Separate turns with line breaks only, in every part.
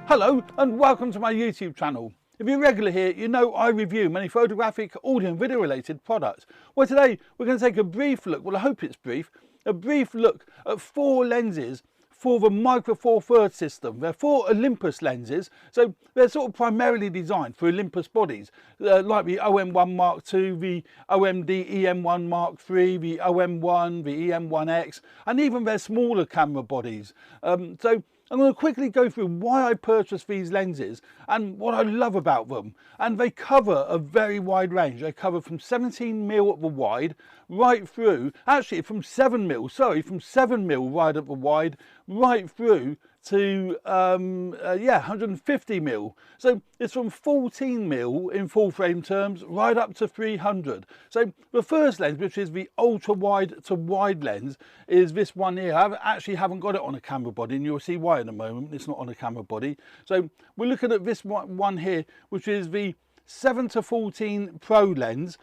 Hello and welcome to my YouTube channel. If you're regular here, you know I review many photographic, audio and video related products. Well, today we're going to take a brief look, well I hope it's brief, a brief look at 4 lenses for the Micro Four Thirds system. They're 4 Olympus lenses, so they're sort of primarily designed for Olympus bodies, like the OM1 Mark II, the OMD EM1 Mark III, the OM1, the EM1X, and even their smaller camera bodies. So I'm going to quickly go through why I purchased these lenses and what I love about them. And they cover a very wide range. They cover from 17mm at the wide right through, actually from 7mm wide at the wide right through to 150mm. So it's from 14mm in full frame terms right up to 300. So the first lens, which is the ultra wide to wide lens, is this one here. I actually haven't got it on a camera body, and you'll see why in a moment. It's not on a camera body. So we're looking at this one here, which is the 7-14 Pro lens.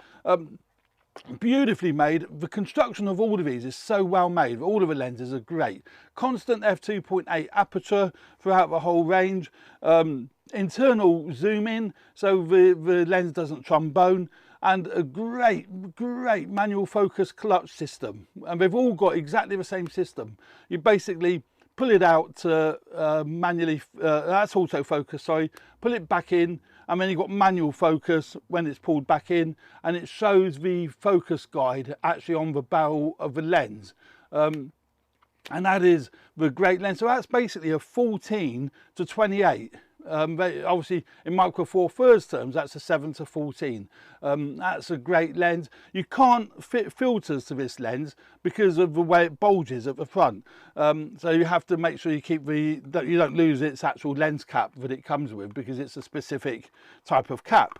Beautifully made. The construction of all of these is so well made. All of the lenses are great. Constant f2.8 aperture throughout the whole range. Internal zoom in, so the lens doesn't trombone, and a great manual focus clutch system. And they've all got exactly the same system. You basically pull it out to manually, that's autofocus, sorry, pull it back in, and then you've got manual focus when it's pulled back in, and it shows the focus guide actually on the barrel of the lens. And that is the great lens. So that's basically a 14-28. Obviously in Micro Four Thirds terms, that's a 7-14. That's a great lens. You can't fit filters to this lens because of the way it bulges at the front. So you have to make sure you keep that you don't lose its actual lens cap that it comes with, because it's a specific type of cap.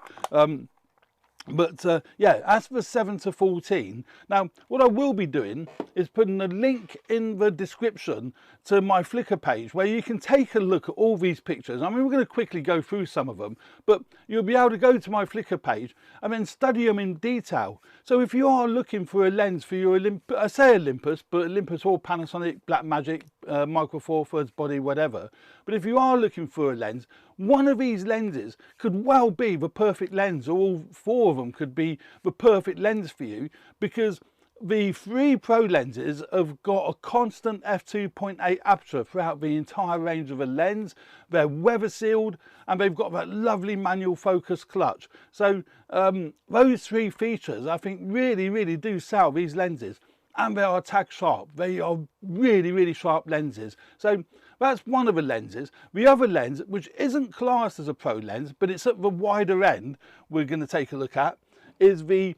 Yeah, as for 7-14, now what I will be doing is putting a link in the description to my Flickr page where you can take a look at all these pictures. I mean, we're going to quickly go through some of them, but you'll be able to go to my Flickr page and then study them in detail. So if you are looking for a lens for your I say Olympus, but Olympus or Panasonic, Blackmagic, Micro Four Thirds body, whatever, but if you are looking for a lens, one of these lenses could well be the perfect lens, or all 4 of them could be the perfect lens for you, because the 3 Pro lenses have got a constant f2.8 aperture throughout the entire range of a lens. They're weather sealed, and they've got that lovely manual focus clutch. So those 3 features I think really do sell these lenses. And they are tag sharp. They are really sharp lenses. So that's one of the lenses. The other lens, which isn't classed as a Pro lens, but it's at the wider end, we're going to take a look at, is the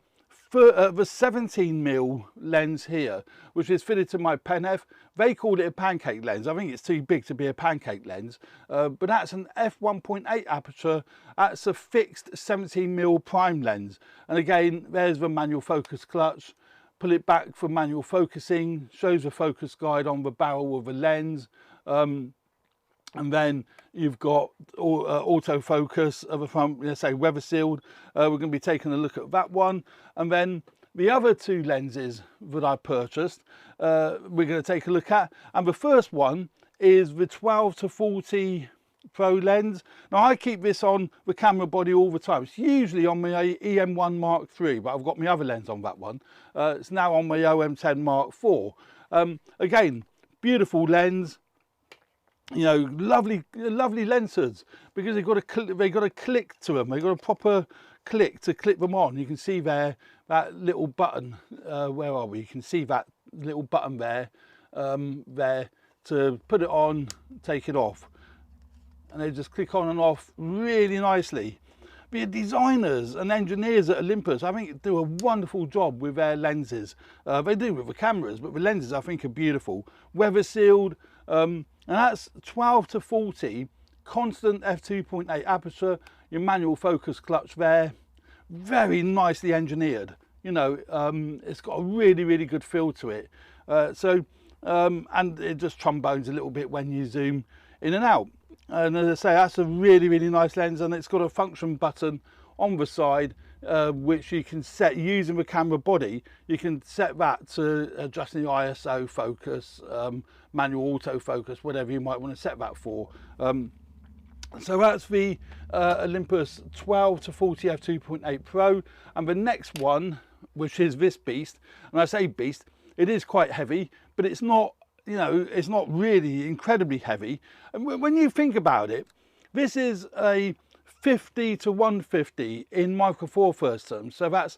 17mm lens here, which is fitted to my pen F. They call it a pancake lens. I think it's too big to be a pancake lens, but that's an f1.8 aperture. That's a fixed 17mm prime lens. And again, there's the manual focus clutch. Pull it back for manual focusing, shows a focus guide on the barrel of the lens, and then you've got autofocus at the front, let's say weather sealed. We're going to be taking a look at that one, and then the other 2 lenses that I purchased we're going to take a look at. And the first one is the 12-40 Pro lens. Now I keep this on the camera body all the time. It's usually on my EM1 Mark III, but I've got my other lens on that one. It's now on my OM10 Mark IV. Again, beautiful lens, you know, lovely lens hoods, because they've got a click to them. They've got a proper click to clip them on. You can see there that little button. Where are we? You can see that little button there, there to put it on, take it off. And they just click on and off really nicely. The designers and engineers at Olympus, I think, do a wonderful job with their lenses. They do with the cameras, but the lenses I think are beautiful. Weather sealed, and that's 12-40, constant f2.8 aperture, your manual focus clutch there. Very nicely engineered. You know, it's got a really good feel to it. And it just trombones a little bit when you zoom in and out. And as I say, that's a really nice lens, and it's got a function button on the side which you can set using the camera body. You can set that to adjusting the ISO focus, manual autofocus, whatever you might want to set that for. So that's the Olympus 12 to 40 f2.8 Pro, and the next one, which is this beast, and I say beast, it is quite heavy, but it's not, you know, it's not really incredibly heavy. And when you think about it, this is a 50 to 150 in micro four thirds terms, so that's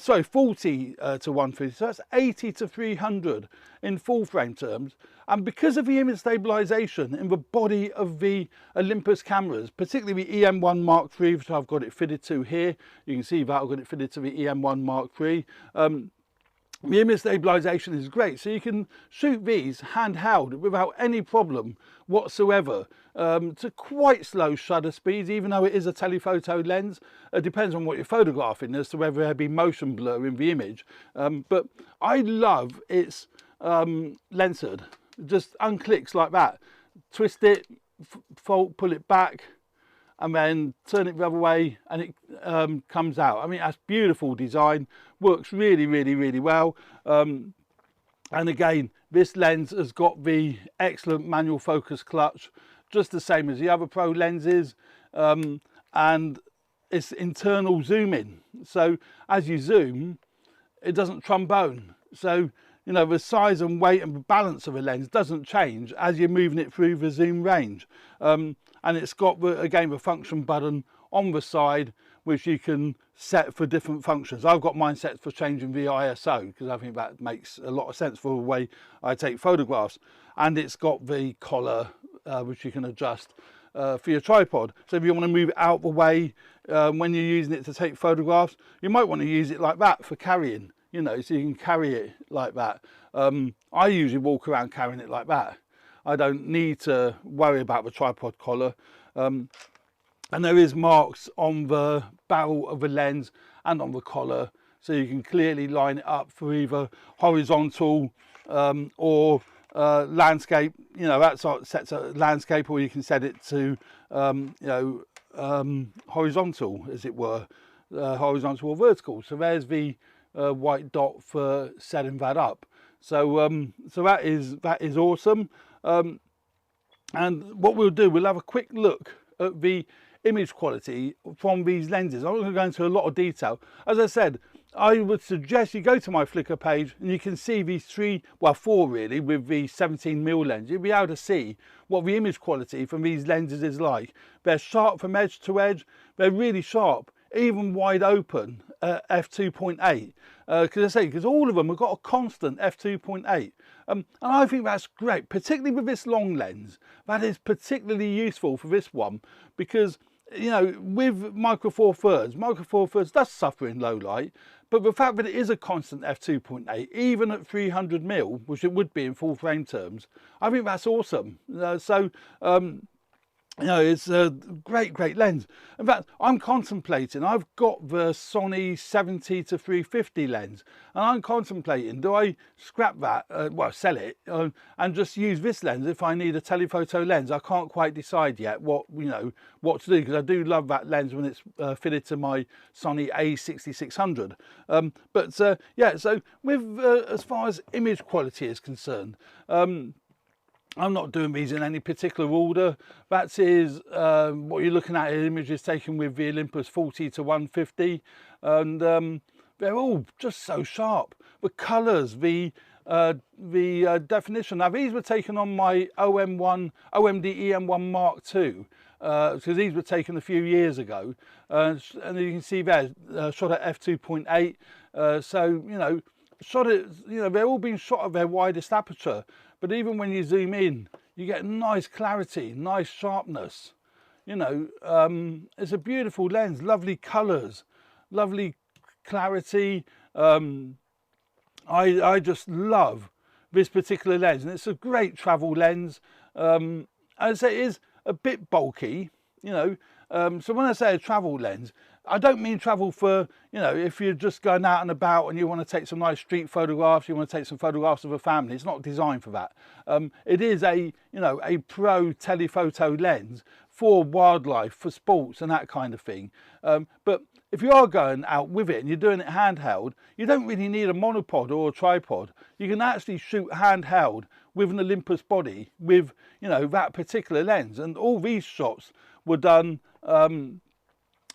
sorry, 40 to 150, so that's 80 to 300 in full frame terms. And because of the image stabilization in the body of the Olympus cameras, particularly the EM1 Mark III, which I've got it fitted to here, you can see that I've got it fitted to the EM1 Mark III. The image stabilization is great, so you can shoot these handheld without any problem whatsoever to quite slow shutter speeds, even though it is a telephoto lens. It depends on what you're photographing as to whether there be motion blur in the image. But I love its lens hood. Just unclicks like that. Twist it, fold, pull it back, and then turn it the other way, and it comes out. I mean, that's beautiful design, works really, really, really well. And again, this lens has got the excellent manual focus clutch, just the same as the other Pro lenses, and it's internal zoom in. So as you zoom, it doesn't trombone. So, you know, the size and weight and the balance of a lens doesn't change as you're moving it through the zoom range. And it's got, again, the function button on the side, which you can set for different functions. I've got mine set for changing the ISO, because I think that makes a lot of sense for the way I take photographs. And it's got the collar, which you can adjust for your tripod. So if you want to move it out the way when you're using it to take photographs, you might want to use it like that for carrying, you know, so you can carry it like that. I usually walk around carrying it like that. I don't need to worry about the tripod collar. And there is marks on the barrel of the lens and on the collar, so you can clearly line it up for either horizontal or landscape. You know, that's set to landscape, or you can set it to you know, horizontal, as it were, horizontal or vertical. So there's the white dot for setting that up. So so that is awesome. And what we'll do, we'll have a quick look at the image quality from these lenses. I'm not going to go into a lot of detail. As I said, I would suggest you go to my Flickr page and you can see these four really, with the 17mm lens. You'll be able to see what the image quality from these lenses is like. They're sharp from edge to edge. They're really sharp, even wide open f2.8. Because all of them have got a constant f2.8. And I think that's great, particularly with this long lens. That is particularly useful for this one, because, you know, with micro four thirds does suffer in low light, but the fact that it is a constant f2.8, even at 300mm, which it would be in full frame terms, I think that's awesome. You know, it's a great lens. In fact, I'm contemplating, I've got the Sony 70 to 350 lens, and I'm contemplating, do I scrap that, well, sell it, and just use this lens if I need a telephoto lens? I can't quite decide yet what to do, because I do love that lens when it's fitted to my Sony A6600. Yeah, so with as far as image quality is concerned, I'm not doing these in any particular order. That is what you're looking at, images taken with the Olympus 40 to 150, and they're all just so sharp. The colours, the definition. Now these were taken on my OMD EM1 Mark II, because these were taken a few years ago, and you can see there, shot at f2.8. So, you know, shot at, you know, they're all being shot at their widest aperture. But even when you zoom in, you get nice clarity, nice sharpness. You know, it's a beautiful lens, lovely colours, lovely clarity. I just love this particular lens, and it's a great travel lens. As I say, it is a bit bulky, you know. So when I say a travel lens, I don't mean travel for, you know, if you're just going out and about and you want to take some nice street photographs, you want to take some photographs of a family. It's not designed for that. It is a, you know, a pro telephoto lens for wildlife, for sports and that kind of thing. But if you are going out with it and you're doing it handheld, you don't really need a monopod or a tripod. You can actually shoot handheld with an Olympus body with, you know, that particular lens. And all these shots were done all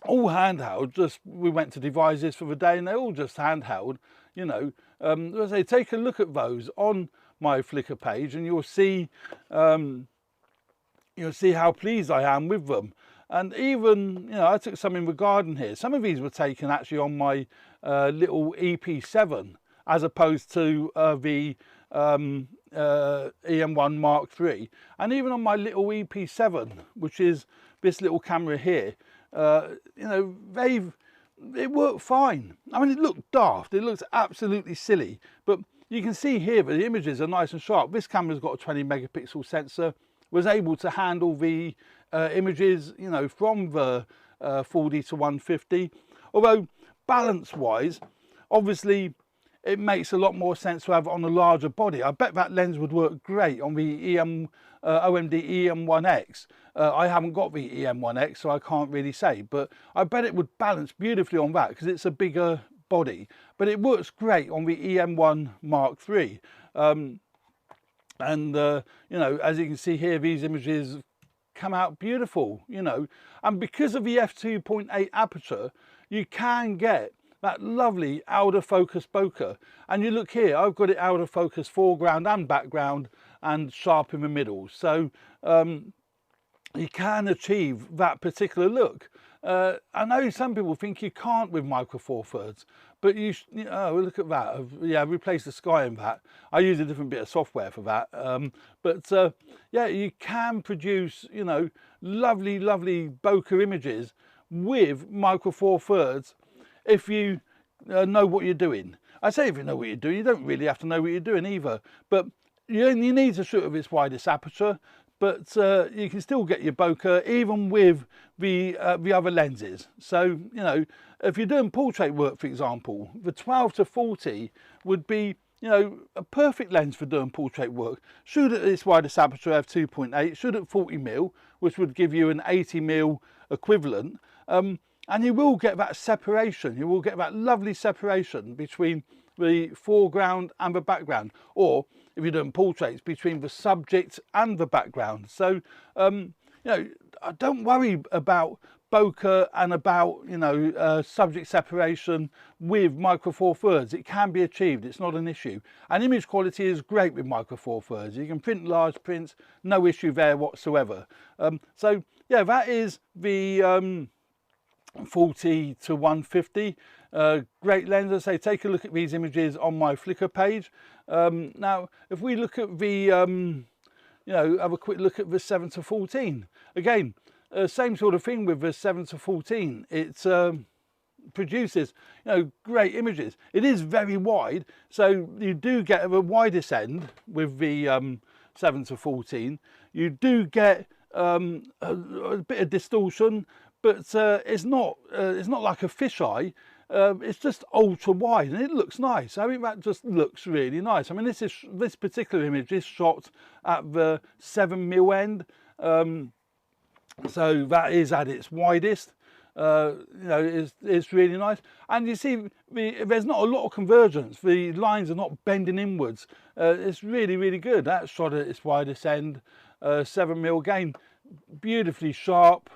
handheld. Just we went to devise this for the day, and they're all just handheld, you know. As I say, take a look at those on my Flickr page, and you'll see how pleased I am with them. And even, you know, I took some in the garden here. Some of these were taken actually on my little EP7, as opposed to the EM1 Mark III. And even on my little EP7, which is this little camera here, you know, it worked fine. I mean, it looked daft, it looks absolutely silly, but you can see here that the images are nice and sharp. This camera's got a 20 megapixel sensor, was able to handle the images, you know, from the 4D to 150. Although balance wise, obviously it makes a lot more sense to have it on a larger body. I bet that lens would work great on the OMD EM1X. I haven't got the EM1X, so I can't really say, but I bet it would balance beautifully on that because it's a bigger body. But it works great on the EM1 Mark III. You know, as you can see here, these images come out beautiful, you know. And because of the f2.8 aperture, you can get that lovely out of focus bokeh. And you look here, I've got it out of focus foreground and background and sharp in the middle. So you can achieve that particular look. I know some people think you can't with Micro Four Thirds, but oh, look at that. Yeah, replace the sky in that. I use a different bit of software for that. Yeah, you can produce, you know, lovely, lovely bokeh images with Micro Four Thirds if you know what you're doing. I say if you know what you're doing, you don't really have to know what you're doing either, but you need to shoot with its widest aperture. But you can still get your bokeh even with the other lenses. So, you know, if you're doing portrait work, for example, the 12 to 40 would be, you know, a perfect lens for doing portrait work. Shoot at its widest aperture f2.8, shoot at 40mm, which would give you an 80mm equivalent. And you will get that separation. You will get that lovely separation between the foreground and the background, or if you're doing portraits, between the subject and the background. So you know, don't worry about bokeh and about, you know, subject separation with Micro Four Thirds. It can be achieved, it's not an issue. And image quality is great with Micro Four Thirds. You can print large prints, no issue there whatsoever. So yeah, that is the 40 to 150. Great lens. I say, take a look at these images on my Flickr page. Now, if we look at the, you know, have a quick look at the 7 to 14. Again, same sort of thing with the 7 to 14. It produces, you know, great images. It is very wide, so you do get the widest end with the 7 to 14. You do get a bit of distortion, but it's not like a fisheye. It's just ultra wide, and it looks nice. I mean, that just looks really nice. I mean, this particular image is shot at the 7mm end, so that is at its widest. You know, it's really nice. And you see, there's not a lot of convergence. The lines are not bending inwards. It's really, really good. That's shot at its widest end, 7mm again, beautifully sharp.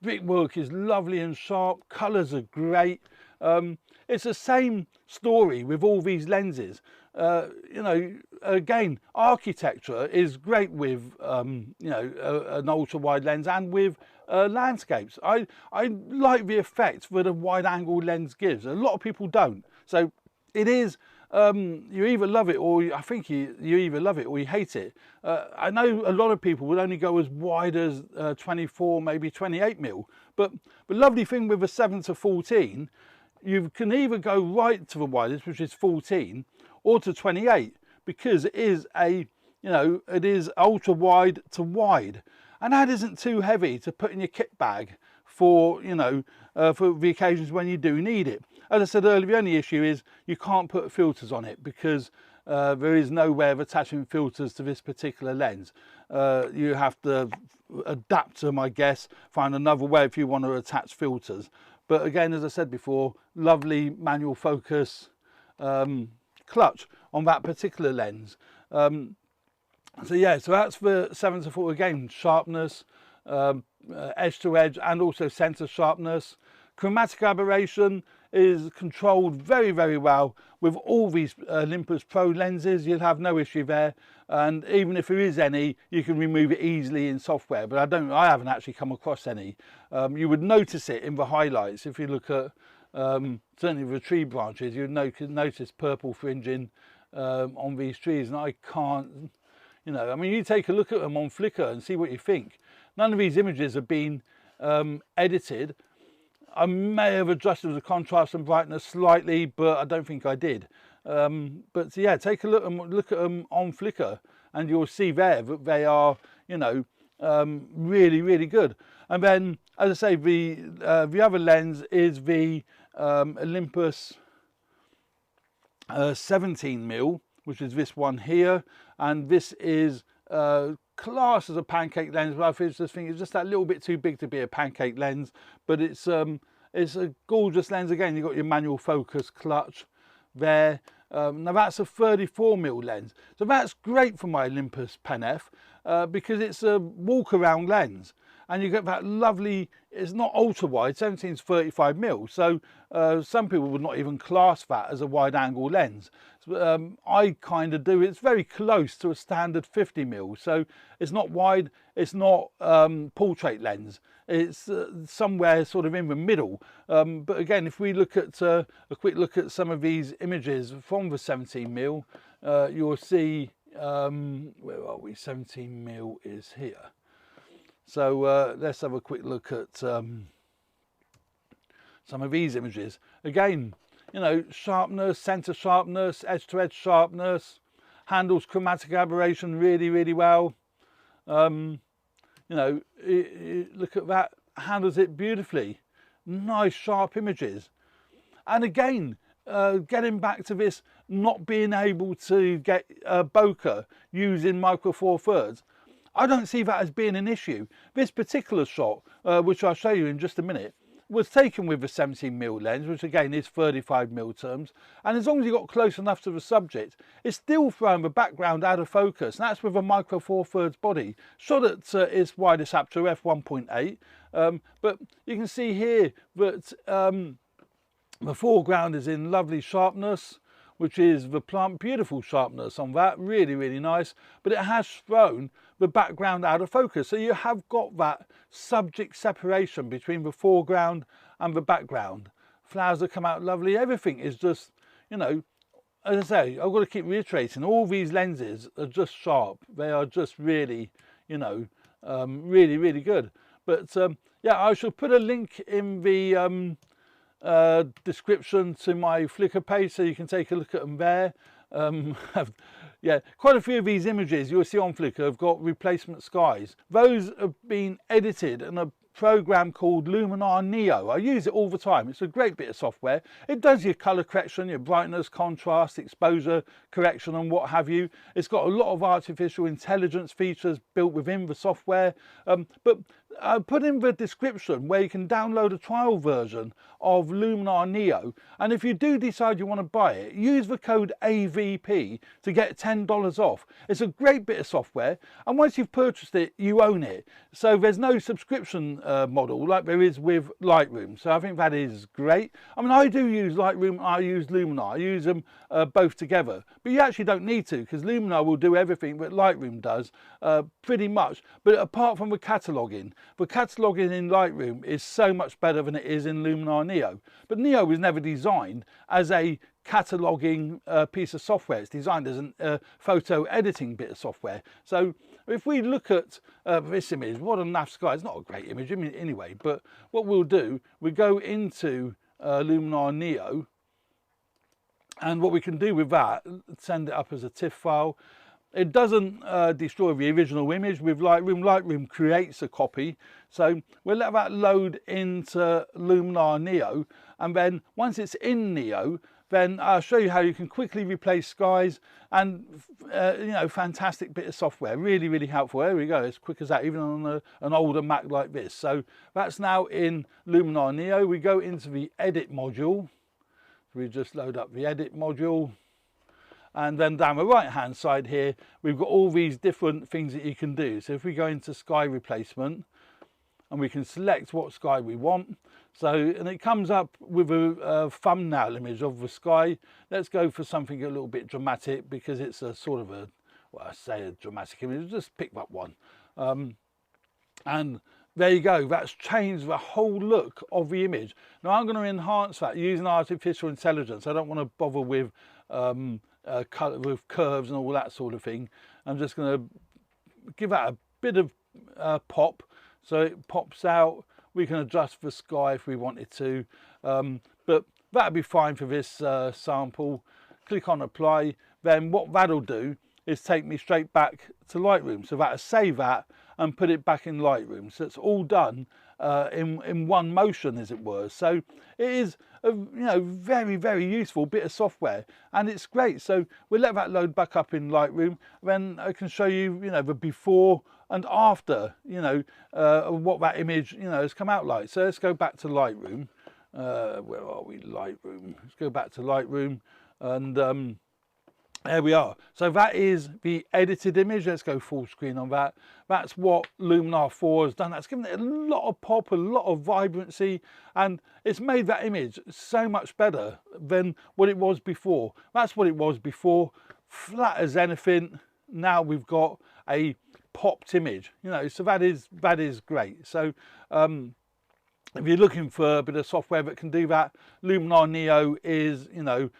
Brickwork is lovely and sharp, colours are great. It's the same story with all these lenses. You know, again, architecture is great with you know, an ultra wide lens and with landscapes. I like the effect that a wide angle lens gives. A lot of people don't. So it is, you either love it, or I think you either love it or you hate it. I know a lot of people would only go as wide as 24, maybe 28mm, but the lovely thing with a 7 to 14, you can either go right to the widest, which is 14, or to 28, because it is a, you know, it is ultra wide to wide, and that isn't too heavy to put in your kit bag for, you know, for the occasions when you do need it. As I said earlier, the only issue is you can't put filters on it because there is no way of attaching filters to this particular lens. You have to adapt them, I guess, find another way if you want to attach filters. But again, as I said before, lovely manual focus clutch on that particular lens. So yeah, so that's for 7-4 again, sharpness, edge to edge, and also center sharpness. Chromatic aberration is controlled very, very well with all these Olympus Pro lenses. You'll have no issue there, and even if there is any, you can remove it easily in software, but I haven't actually come across any. You would notice it in the highlights if you look at certainly the tree branches. You'd notice purple fringing on these trees, and I can't, you know, I mean, you take a look at them on Flickr and see what you think. None of these images have been edited. I may have adjusted the contrast and brightness slightly, but I don't think I did. But yeah, take a look at them on Flickr, and you'll see there that they are, you know, really, really good. And then, as I say, the other lens is the Olympus 17mm, which is this one here, and this is classed as a pancake lens, but I just think it's just that little bit too big to be a pancake lens. But it's a gorgeous lens. Again, you've got your manual focus clutch there. Now that's a 34mm lens, so that's great for my Olympus Pen F because it's a walk around lens, and you get that lovely, it's not ultra wide, 17 is 35mm, so some people would not even class that as a wide angle lens. I kind of do. It's very close to a standard 50mm, so it's not wide, it's not portrait lens, it's somewhere sort of in the middle. But again, if we look at a quick look at some of these images from the 17mm, you'll see, where are we, 17mm is here. So let's have a quick look at some of these images. Again, you know, sharpness, center sharpness, edge to edge sharpness, handles chromatic aberration really, really well. You know, look at that, handles it beautifully. Nice sharp images. And again, getting back to this not being able to get bokeh using micro four thirds, I don't see that as being an issue. This particular shot, which I'll show you in just a minute, was taken with a 17mm lens, which again is 35mm terms, and as long as you got close enough to the subject, it's still throwing the background out of focus, and that's with a micro four thirds body, shot at its widest aperture, f1.8. But you can see here that the foreground is in lovely sharpness, which is the plant, beautiful sharpness on that, really, really nice, but it has thrown the background out of focus. So you have got that subject separation between the foreground and the background. Flowers that come out lovely, everything is just, you know, as I say, I've got to keep reiterating, all these lenses are just sharp. They are just really, you know, really, really good. But yeah, I shall put a link in the description to my Flickr page so you can take a look at them there. Yeah, quite a few of these images you'll see on Flickr have got replacement skies. Those have been edited in a program called Luminar Neo. I use it all the time. It's a great bit of software. It does your color correction, your brightness, contrast, exposure correction and what have you. It's got a lot of artificial intelligence features built within the software. But I put in the description where you can download a trial version of Luminar Neo, and if you do decide you want to buy it, use the code AVP to get $10 off. It's a great bit of software, and once you've purchased it, you own it. So there's no subscription model like there is with Lightroom, so I think that is great. I mean, I do use Lightroom, I use Luminar, I use them both together, but you actually don't need to, because Luminar will do everything that Lightroom does pretty much. But apart from the cataloging in Lightroom is so much better than it is in Luminar Neo. But Neo was never designed as a cataloging piece of software. It's designed as a photo editing bit of software. So if we look at this image, what a naff sky. It's not a great image, I mean, anyway, but what we'll do, we go into Luminar Neo, and what we can do with that, send it up as a TIFF file. It doesn't destroy the original image with Lightroom. Lightroom creates a copy. So we'll let that load into Luminar Neo. And then once it's in Neo, then I'll show you how you can quickly replace skies. And, you know, fantastic bit of software. Really, really helpful. There we go. As quick as that, even on an older Mac like this. So that's now in Luminar Neo. We go into the edit module. We just load up the edit module. And then down the right hand side here, we've got all these different things that you can do. So if we go into sky replacement, and we can select what sky we want. So, and it comes up with a thumbnail image of the sky. Let's go for something a little bit dramatic, because it's a sort of a, well, I say a dramatic image, just pick that one. And there you go, that's changed the whole look of the image. Now I'm going to enhance that using artificial intelligence. I don't want to bother with curves and all that sort of thing. I'm just going to give that a bit of pop, so it pops out. We can adjust the sky if we wanted to, but that'd be fine for this sample. Click on apply. Then what that'll do is take me straight back to Lightroom. So that'll save that and put it back in Lightroom. So it's all done in one motion, as it were. So it is a very, very useful bit of software, and it's great. So we'll let that load back up in Lightroom. Then I can show you, the before and after, what that image, has come out like. So let's go back to Lightroom. Where are we? Lightroom. Let's go back to Lightroom, and there we are. So that is the edited image. Let's go full screen on that. That's what Luminar 4 has done. That's given it a lot of pop, a lot of vibrancy, and it's made that image so much better than what it was before. That's what it was before, flat as anything. Now we've got a popped image, so that is great. So if you're looking for a bit of software that can do that, Luminar Neo is the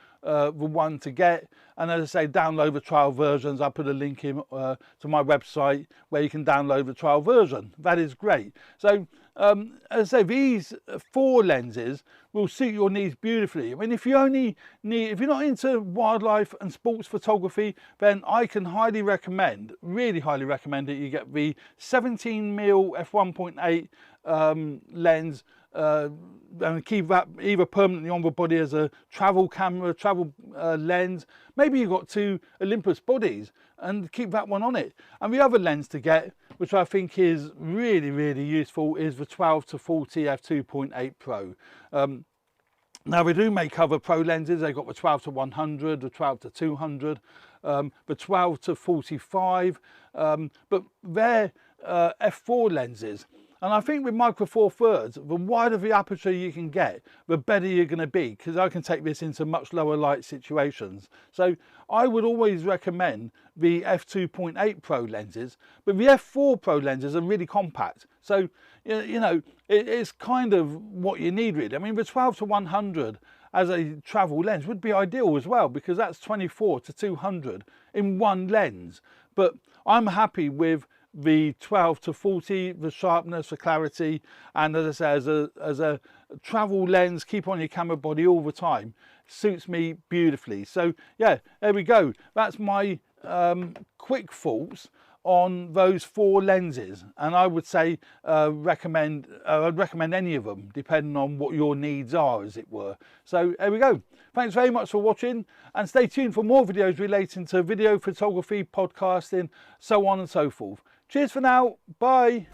one to get. And as I say, download the trial versions. I'll put a link in to my website where you can download the trial version. That is great. So as I say, these 4 lenses will suit your needs beautifully. I mean, if you're not into wildlife and sports photography, then I can highly recommend, really highly recommend that you get the 17mm f1.8 lens, and keep that either permanently on the body as a travel camera, travel lens. Maybe you've got 2 Olympus bodies and keep that one on it. And the other lens to get, which I think is really, really useful, is the 12 to 40 f2.8 Pro. Now they do make other Pro lenses. They've got the 12 to 100, the 12 to 200, the 12 to 45, but they're f4 lenses. And I think with micro four thirds, the wider the aperture you can get, the better you're going to be, because I can take this into much lower light situations. So I would always recommend the f2.8 Pro lenses, but the f4 Pro lenses are really compact. So, it's kind of what you need really. I mean, the 12 to 100 as a travel lens would be ideal as well, because that's 24 to 200 in one lens. But I'm happy with the 12 to 40, the sharpness, the clarity, and as I say, as a travel lens, keep on your camera body all the time, suits me beautifully. So yeah, there we go. That's my quick thoughts on those 4 lenses, and I would say I'd recommend any of them depending on what your needs are, as it were. So there we go. Thanks very much for watching, and stay tuned for more videos relating to video photography, podcasting, so on and so forth. Cheers for now. Bye.